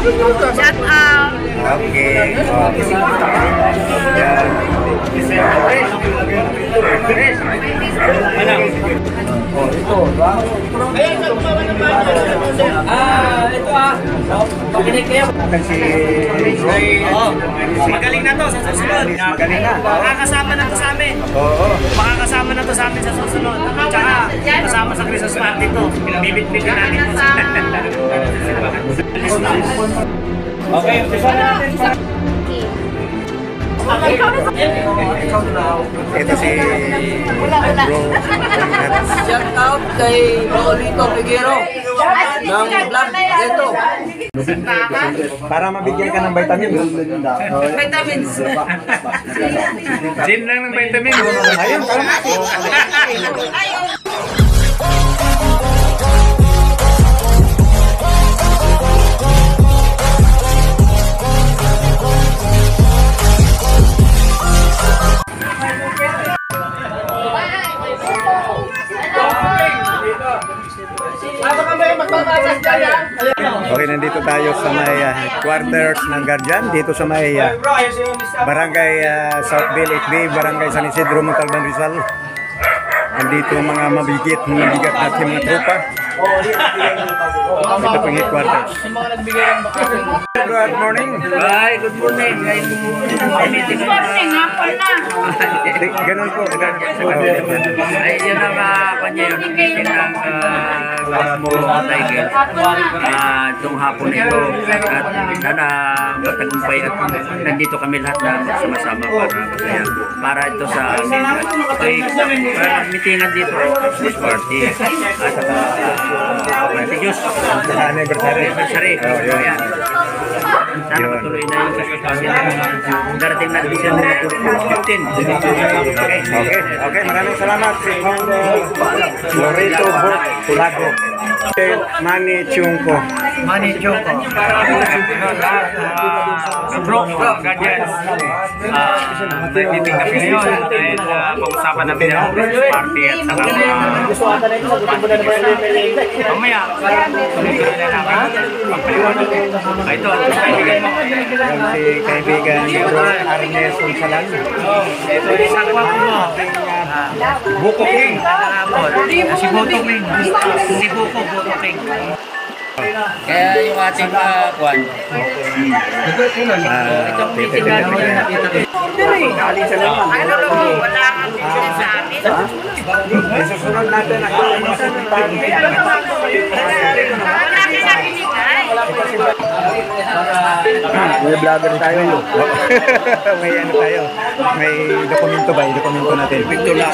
Shout out. Okay. Yan. Oh, ito. Pakinig kayo. Si Magaling na to sa susunod. magaling na. Makakasama na to sa amin. Oo. Makakasama na to sa amin sa susunod. Tsaka kasama sa Christmas party to. Bibit-bitin namin to. Okay, umpisa na natin. Ito si Bro. Shout out kay Paulito Figuero ng Vlog Ito. Para mabigyan ka ng vitamins. Vitamins. Gin lang ng vitamin. Ayun, parang okay, nandito tayo sa may quarters ng Guardian, dito sa may Barangay Southville, FB, Barangay San Isidro, Montalban, Rizal. Nandito mga mabigat natin mga tropa. Ito pong headquarters. Good morning. Hi, good morning. Good morning, hapon na. Ganun po. Ay, yan ang kanya yung meeting ng mo Tiger. Itong hapon na ito. At sana matagumpay at nandito kami lahat na sama-sama para masaya. Para ito sa meetingan dito. Christmas party. At Diyos. Anniversary. Ayan. Sana matuloy na yung Christmas party. Darating na December 15. Okay, maraming salamat si Loreto Tulago. Manny Chungko. Bro, ganyan. Nagtiting kami ngayon dahil pag-usapan namin ang Christmas party at saka mamaya ito ang kaibigan mo. Si kaibigan Bro Arnes Unsalan. Ito isang wapo mo. Buko King. Si Buko King. Si Buko King. Kaya yung ating kwan. Itong meeting namin yung nakita ko. Ano mo, wala kang bibili sa amin. Susunod natin ang Wala ka na binigay. may vlogger tayo. May ano tayo. May dokumento ba? Dokumento natin. Picture lang.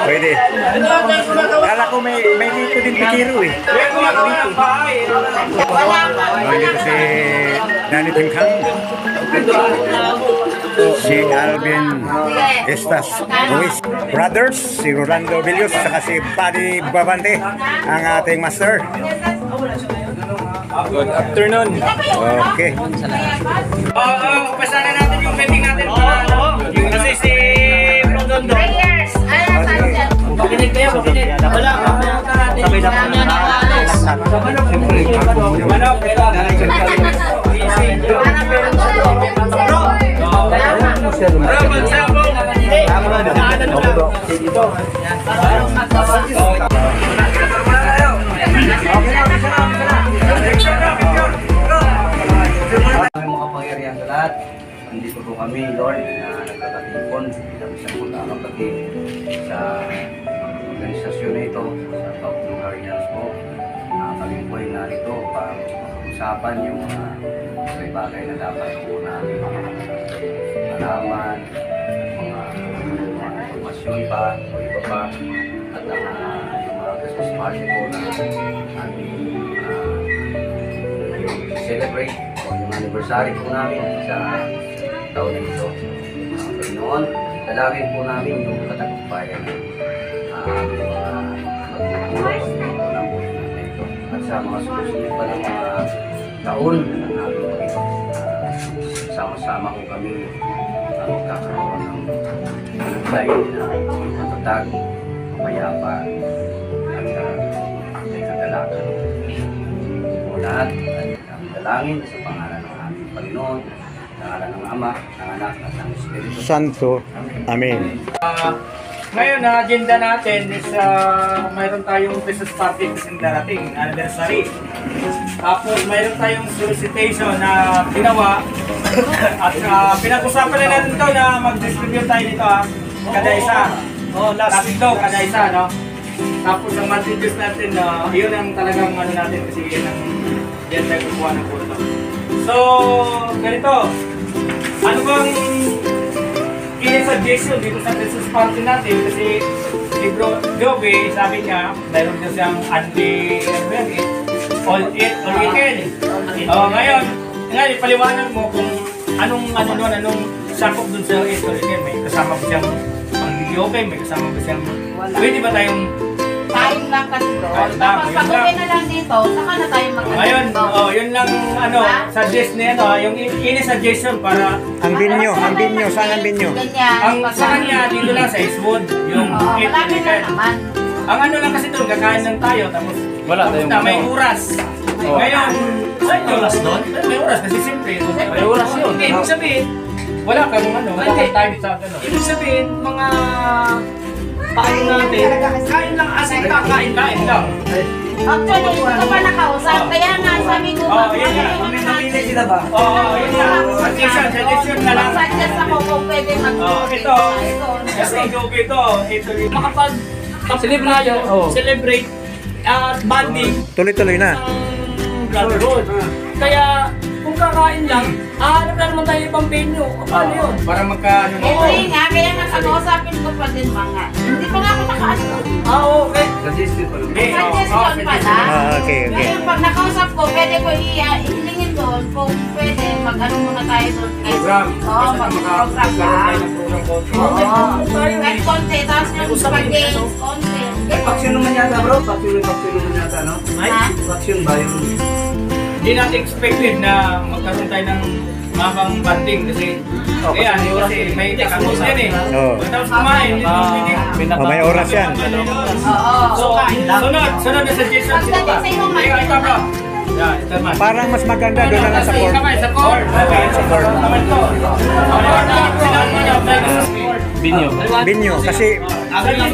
Pwede. Kala ko may dito din pikiro eh. Dito si Danny Timkang. Si Alvin Estas Ruiz Brothers, si Rolando Villos, saka si Buddy Babante, ang ating master. Good afternoon. Okay. Umpisa na natin yung meeting natin. Kasi si Rodondo. Prayers. Alam sa dyan. Pakinig kayo, pakinig. Wala ka. Sabay na Makapangyarihan sa lahat. Nandito po kami, Lord, na nagkakatipon bilang isang magkakapatid sa organisasyon na ito, sa Top ng Guardians po. Kami po ay narito para usapan yung may bagay na dapat po namin malaman, mga informasyon pa o iba pa, at yung mga Christmas party po na aming celebrate o yung anniversary po namin sa taon na ito. Panginoon, dalangin po namin yung katagumpayan aming magtutulong ito ng buhay natin. At sa mga susunod pa ng mga taon ng aming Panginoon, sama-sama ko kami magkakaroon ng tayo na matatag, mayapa, at may kapanganakan. O lahat ay aming dalangin sa pangalan ng aming Panginoon, pangalan ng Ama, ng Anak, at ng Espiritu Santo. Amen. Ngayon, na agenda natin is mayroon tayong Christmas party kasi darating, anniversary. Tapos mayroon tayong solicitation na ginawa at pinag-usapan na natin ito na mag-distribute tayo nito kada isa. Tatlo, kada isa, no? Tapos ang monthly dues natin, yun ang talagang ano natin kasi yun ang yan tayo kukuha ng puto. So, ganito. Ano bang suggestion dito sa Christmas party natin kasi si Bro Joby, sabi niya, dahil niya siyang all weekend. Ngayon, ipaliwanag mo kung anong sakop dun sa eat all weekend. May kasama ba siyang pang-video okay? May kasama ba siyang, pwede ba tayong kain lang kasi doon. Tapos pag uwi na lang dito, saka na tayo mag-ano. ngayon, yun lang suggest niya, yung ini-suggestion para Ang binyo, saan ang binyo? ang sa kanya dito lang sa Eastwood, yung eat all Malapit na weekend. naman. Ang ano lang kasi doon, kakain lang tayo, tapos Wala tayong na, may oras. Ngayon, may oras doon? May oras kasi siyempre. May oras yun. Ibig sabihin, wala kang wala kang time sa ano. Ibig sabihin, mga paano natin, kain lang, asin kakain lang. Actually, hindi ko pa nakausap. Kaya nga, sabi ko, Yun lang. Yun lang. Suggestion na lang. Suggest ako kung pwede Ito, kasi ito, celebrate at bonding Tuloy-tuloy na. brotherhood. Kaya kung kakain lang, hanap na naman tayo ibang venue. Paano yun? Para magka Hindi nga, kaya nga pag-uusapin ko pa din mga. Hindi pa nga ako nakaano. okay. Suggestion pa na. Okay. Ngayon, pag nakausap ko, pwede ko ihilingin doon kung pwede mag-ano muna tayo doon. Program. Oo, mag-program ka. Oo. Kahit konti, tapos yung pag-games, konti. Vaccine naman yata bro, vaccine naman yata, no? Ha? Vaccine ba yung... Hindi natin expected na magkaroon tayo ng mabang banding kasi kasi may takamos yan eh. Oo. Tapos kumain, May oras yan. Oo. Sunod na suggestion sila ba? Ikaw bro. Ito man. Parang mas maganda doon na lang sa court. Kamay, sa court. Sa court. Naman to. Binyo, kasi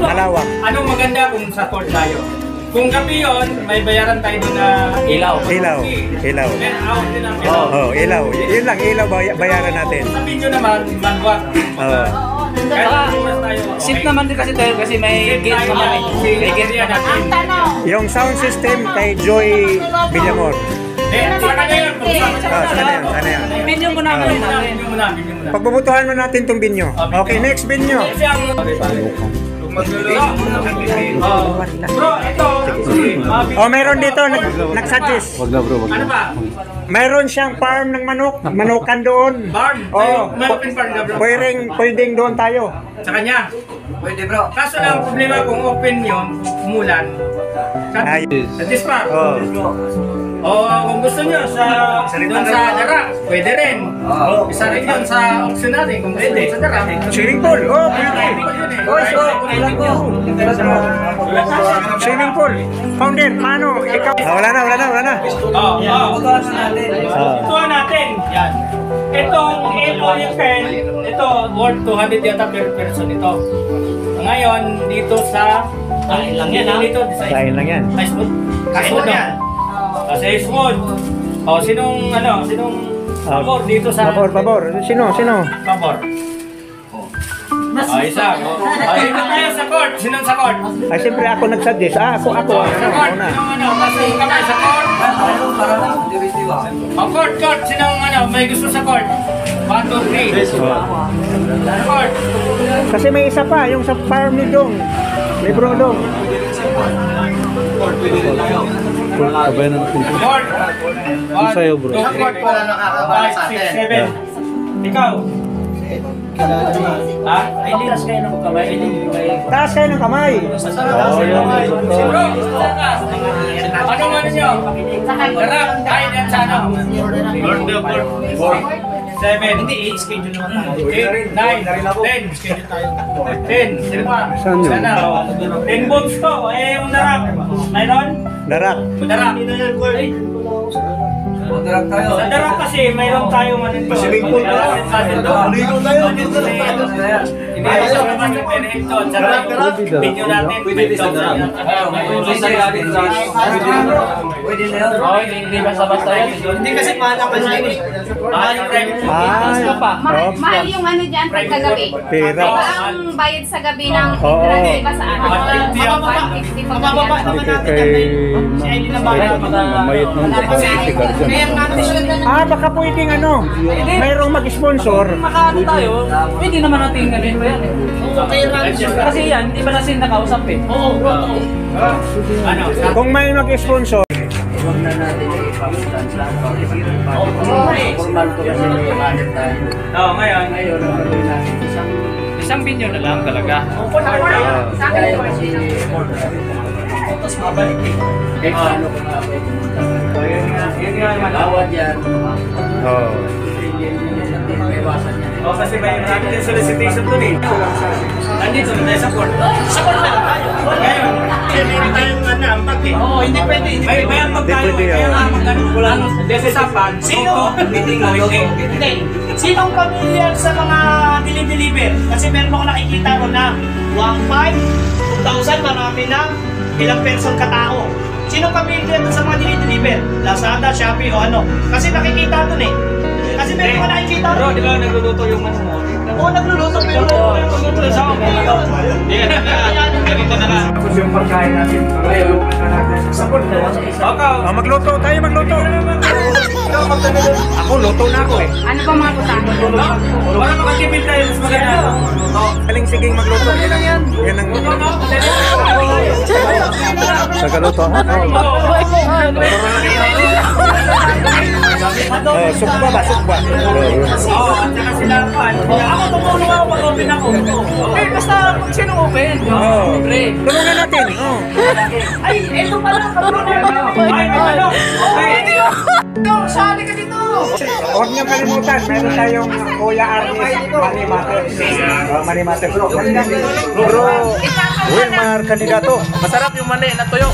malawak. Anong maganda kung sa court tayo? Kung gabi yun, may bayaran tayo doon na ilaw. Ilaw. Then out din ang ilaw. Oh, ilaw. Yun lang, ilaw bayaran natin. Sa video naman, manuwag. Oo. Kahit oras tayo. Seat naman din kasi tayo kasi may gate naman eh. May gate naman. Ang tanong, Yung sound system kay Joy Villamor. Sa kanya yun. Sana yan. Binyo mo namin natin. Video muna. Pagbubutuhan mo natin tong binyo. Okay, next binyo. Bro, ito. Oh, meron dito nag-suggest. Ano ba? Mayroon siyang farm ng manok, manukan doon. Barn? Oo. May open barn na bro. Pwedeng doon tayo. Sa kanya. Pwede bro. Kaso lang ang problema kung open yun, umulan. Ay. Sa dispa. Oh. O kung gusto nyo doon sa Dara, pwede rin. Isa rin yun sa auction natin kung pwede. Sa Dara. Swimming pool. Oh, pwede. Swimming pool. Founder, paano? Ikaw. Wala na. Ito natin. Yan. Itong pen, ito worth 200 yata per person ito. Ngayon, dito sa kain lang yan. Dito sa Kain lang yan. Icewood. Icewood yan. Sa Icewood. Sinong pabor dito sa... Pabor. Sino? Pabor. Isa. Dito tayo sa court. Sinong sa court? Ay, siyempre ako nag-suggest. Ako. Sa court. Una. Kasi kamay sa court. Court. Sinong may gusto sa court? 1, 2, 3. Sa court. Kasi may isa pa, yung sa farm ni Dong. May bro Dong. Court. 1, 2, 3, 4, 5, 6, 7. Ikaw? Ha? Taas kayo ng kamay. Taas kayo ng kamay. Bro, anong ano nyo? Darap, kain yan sa ano? Board. 7, hindi, i-schedule naman tayo. 8, 9, 10, schedule tayo. 10, sino pa? Saan yun? Sana, 10 votes to, yung darak. Mayroon? Darak. Darak. Darak tayo. Sa darak kasi, mayroon tayong ano ito. Swimming pool na. Maligo tayo. Mayroon sa naman yung pinahit to. Tsaka video natin. Pwede na yun. Hindi basta-basta yan. Hindi kasi mahal ang pansin. Mahal yung private pool. Mahal yung ano dyan pagkagabi. Pera. Diba ang bayad sa gabi ng Oo. entrance, diba sa ano? 150 pag Mamayat mo si Guardian. Baka pwedeng ano, mayroong mag-sponsor. Makaano tayo, pwede naman natin gawin mo yan eh. Kasi yan, hindi ba natin nakausap eh? Oo. Ano? Kung may mag-sponsor, Huwag na natin ipaputan sa formal to kasi may budget tayo. Oo, ngayon. Ngayon, ang gagawin natin Isang binyo na lang talaga. Sa akin po. Tapos mabalik eh. eh, paano kung Yun nga naman. bawat yan, oh. may iwasan yan. O kasi may marami din solicitation doon eh. Nandito na tayo sa court. Sa court na lang tayo. Ngayon, meron tayong ambag eh. Oo, hindi pwede. May ambag tayo. Hindi pwede, Kaya nga magkano wala nung usapan. Sino? Hindi. Sinong pamilya sa mga deliver? Kasi meron ako nakikita ro na 1,500, 2,000, marami na ilang person katao. Sinong pamilya sa mga deliver? Lazada, Shopee o ano? Kasi nakikita doon eh. Kasi meron ako nakikita Bro, ron. di ba nagluluto yung ano mo? Oo, nagluluto pero nagluluto sa mga ganito na lang. Tapos yung pagkain natin. Ngayon, sa court na lang. Okay. Magluto tayo, magluto. Ako, luto na ako eh. Ano ba mga putahe? Para makatipid tayo, mas maganda. Aling siging magluto. Yan ang Tagaluto. Sukba ba? Sukba. Oo, at saka sila pa. Ako tumulong ako pag-open ako. Eh, basta kung sino open. Oh. Pre. Tulungan natin. Oh. Ay, eto pala. Ay, ano? Okay. Sali ka dito. Huwag niyong kalimutan, meron tayong Kuya Arnis Money Matter. Money Matter Bro. Bro, Wilmar kandidato. Masarap yung mani na tuyo.